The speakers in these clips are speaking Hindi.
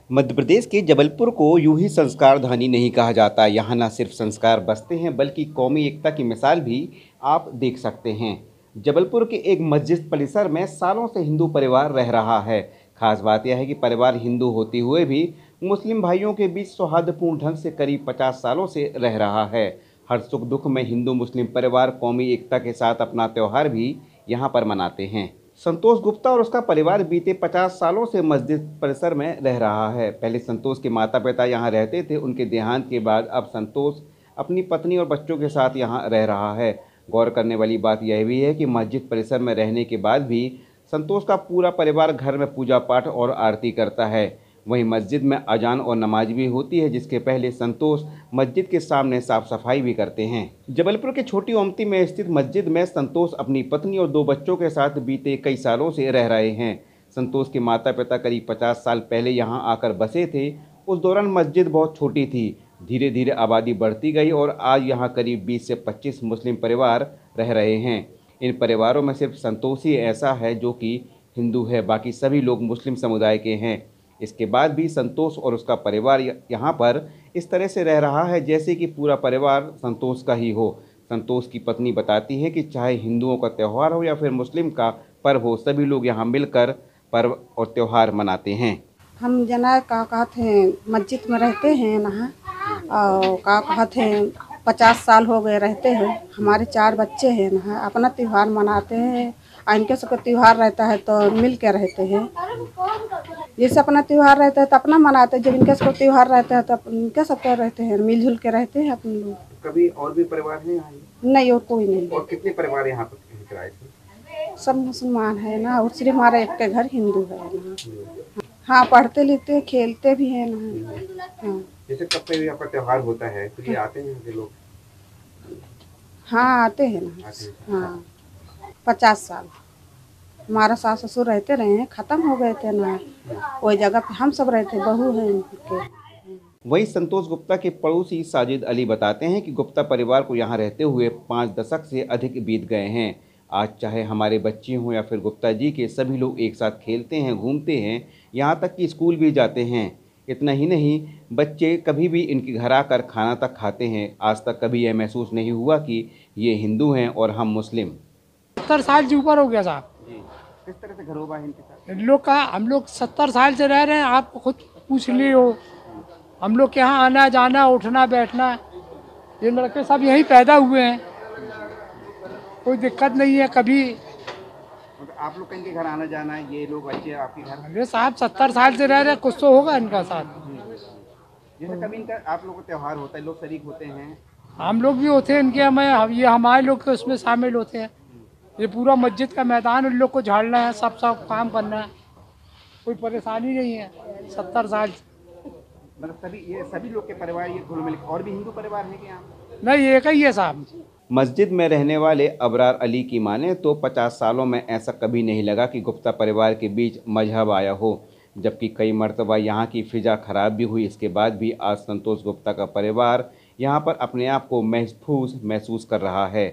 मध्य प्रदेश के जबलपुर को यूं ही संस्कार धानी नहीं कहा जाता। यहाँ न सिर्फ संस्कार बसते हैं बल्कि कौमी एकता की मिसाल भी आप देख सकते हैं। जबलपुर के एक मस्जिद परिसर में सालों से हिंदू परिवार रह रहा है। खास बात यह है कि परिवार हिंदू होते हुए भी मुस्लिम भाइयों के बीच सौहार्दपूर्ण ढंग से करीब 50 सालों से रह रहा है। हर सुख दुख में हिंदू मुस्लिम परिवार कौमी एकता के साथ अपना त्यौहार भी यहाँ पर मनाते हैं। संतोष गुप्ता और उसका परिवार बीते 50 सालों से मस्जिद परिसर में रह रहा है। पहले संतोष के माता पिता यहाँ रहते थे। उनके देहांत के बाद अब संतोष अपनी पत्नी और बच्चों के साथ यहाँ रह रहा है। गौर करने वाली बात यह भी है कि मस्जिद परिसर में रहने के बाद भी संतोष का पूरा परिवार घर में पूजा पाठ और आरती करता है। वहीं मस्जिद में अजान और नमाज भी होती है, जिसके पहले संतोष मस्जिद के सामने साफ सफाई भी करते हैं। जबलपुर के छोटी ओमती में स्थित मस्जिद में संतोष अपनी पत्नी और 2 बच्चों के साथ बीते कई सालों से रह रहे हैं। संतोष के माता पिता करीब 50 साल पहले यहां आकर बसे थे। उस दौरान मस्जिद बहुत छोटी थी। धीरे धीरे आबादी बढ़ती गई और आज यहाँ करीब 20 से 25 मुस्लिम परिवार रह रहे हैं। इन परिवारों में सिर्फ संतोष ही ऐसा है जो कि हिंदू है, बाकी सभी लोग मुस्लिम समुदाय के हैं। इसके बाद भी संतोष और उसका परिवार यहाँ पर इस तरह से रह रहा है जैसे कि पूरा परिवार संतोष का ही हो। संतोष की पत्नी बताती है कि चाहे हिंदुओं का त्यौहार हो या फिर मुस्लिम का पर्व हो, सभी लोग यहाँ मिलकर पर्व और त्यौहार मनाते हैं। हम जना का कहते हैं मस्जिद में रहते हैं ना, और का कहते हैं 50 साल हो गए रहते हैं। हमारे 4 बच्चे हैं ना, अपना त्यौहार मनाते हैं। इनके सबका त्यौहार रहता है तो मिल के रहते हैं। जैसे अपना त्यौहार रहता है तो अपना मनाते हैं, जब इनके सबको त्यौहार रहता है तो इनके सबका रहते हैं, मिलजुल के रहते हैं अपन लोग। कभी और भी परिवार है यहाँ? नहीं, और कोई नहीं। और कितने परिवार यहाँ पर किराए से? सब मुसलमान है ना, और सिर्फ हमारा एक के घर हिंदू है ना। हाँ, पढ़ते लिखते खेलते भी है ना। हाँ, जैसे कब पे भी आपका त्यौहार होता है तो ये आते हैं लोग? हाँ, आते हैं ना। हाँ, 50 साल हमारा सास ससुर रहते रहे हैं, ख़त्म हो गए थे ना। वही जगह पे हम सब रहते, बहू हैं उनके। वही संतोष गुप्ता के पड़ोसी साजिद अली बताते हैं कि गुप्ता परिवार को यहाँ रहते हुए 5 दशक से अधिक बीत गए हैं। आज चाहे हमारे बच्चे हों या फिर गुप्ता जी के, सभी लोग एक साथ खेलते हैं, घूमते हैं, यहाँ तक कि स्कूल भी जाते हैं। इतना ही नहीं, बच्चे कभी भी इनके घर आकर खाना तक खाते हैं। आज तक कभी यह महसूस नहीं हुआ कि ये हिंदू हैं और हम मुस्लिम। 70 साल से ऊपर हो गया साहब। किस तरह से घरोबा है इनके साथ? इन लोग का हम लोग 70 साल से रह रहे हैं। आप खुद पूछ लियो, हम लोग के यहाँ आना जाना उठना बैठना, ये लड़के सब यहीं पैदा हुए हैं, कोई दिक्कत नहीं है कभी। आप लोग इनके घर आना जाना है, ये लोग बच्चे आपके घर? अरे साहब 70 साल से रह रहे हैं, कुछ तो होगा इनका साथ। जैसे कभी इनका आप लोगों का त्यौहार होता है, लोग शरीक होते हैं? हम लोग भी होते हैं इनके में, ये हमारे लोग के उसमें शामिल होते हैं। ये पूरा मस्जिद का मैदान उन लोग को झाड़ना है, सब काम करना है, कोई परेशानी नहीं है। 70 साल मतलब सभी लोग के परिवार ये घुल मिल। और भी हिंदू परिवार है क्या? नहीं, एक ही है साहब। मस्जिद में रहने वाले अबरार अली की माने तो 50 सालों में ऐसा कभी नहीं लगा कि गुप्ता परिवार के बीच मजहब आया हो, जबकि कई मरतबा यहाँ की फिजा खराब भी हुई। इसके बाद भी आज संतोष गुप्ता का परिवार यहाँ पर अपने आप को महसूस कर रहा है,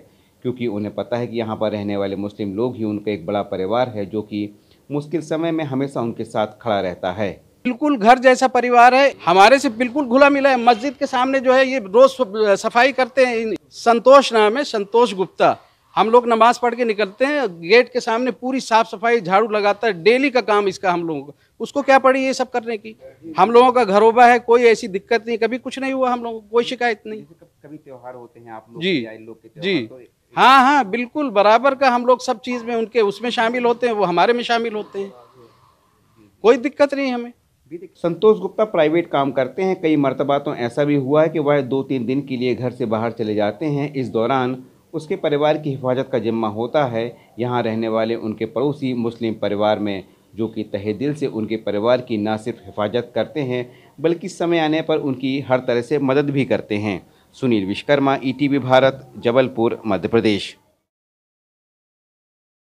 क्योंकि उन्हें पता है कि यहाँ पर रहने वाले मुस्लिम लोग ही उनका एक बड़ा परिवार है जो कि मुश्किल समय में हमेशा उनके साथ खड़ा रहता है। बिल्कुल घर जैसा परिवार है, हमारे से बिल्कुल घुला मिला है। मस्जिद के सामने जो है ये रोज सफाई करते हैं। संतोष नाम है, संतोष गुप्ता। हम लोग नमाज पढ़ के निकलते हैं, गेट के सामने पूरी साफ सफाई झाड़ू लगाता है। डेली का काम इसका हम लोगों को। उसको क्या पड़ी ये सब करने की? हम लोगों का घरोबा है, कोई ऐसी दिक्कत नहीं, कभी कुछ नहीं हुआ हम लोगों को, कोई शिकायत नहीं। कभी त्योहार होते हैं आप लोग? जी, हाँ, बिल्कुल बराबर का हम लोग सब चीज में उनके उसमें शामिल होते हैं, वो हमारे में शामिल होते हैं, कोई दिक्कत नहीं हमें। संतोष गुप्ता प्राइवेट काम करते हैं। कई मरतबा तो ऐसा भी हुआ है कि वह 2-3 दिन के लिए घर से बाहर चले जाते हैं। इस दौरान उसके परिवार की हिफाजत का जिम्मा होता है यहाँ रहने वाले उनके पड़ोसी मुस्लिम परिवार में, जो कि तहे दिल से उनके परिवार की न सिर्फ हिफाजत करते हैं बल्कि समय आने पर उनकी हर तरह से मदद भी करते हैं। सुनील विश्वकर्मा, ETV भारत, जबलपुर, मध्य प्रदेश।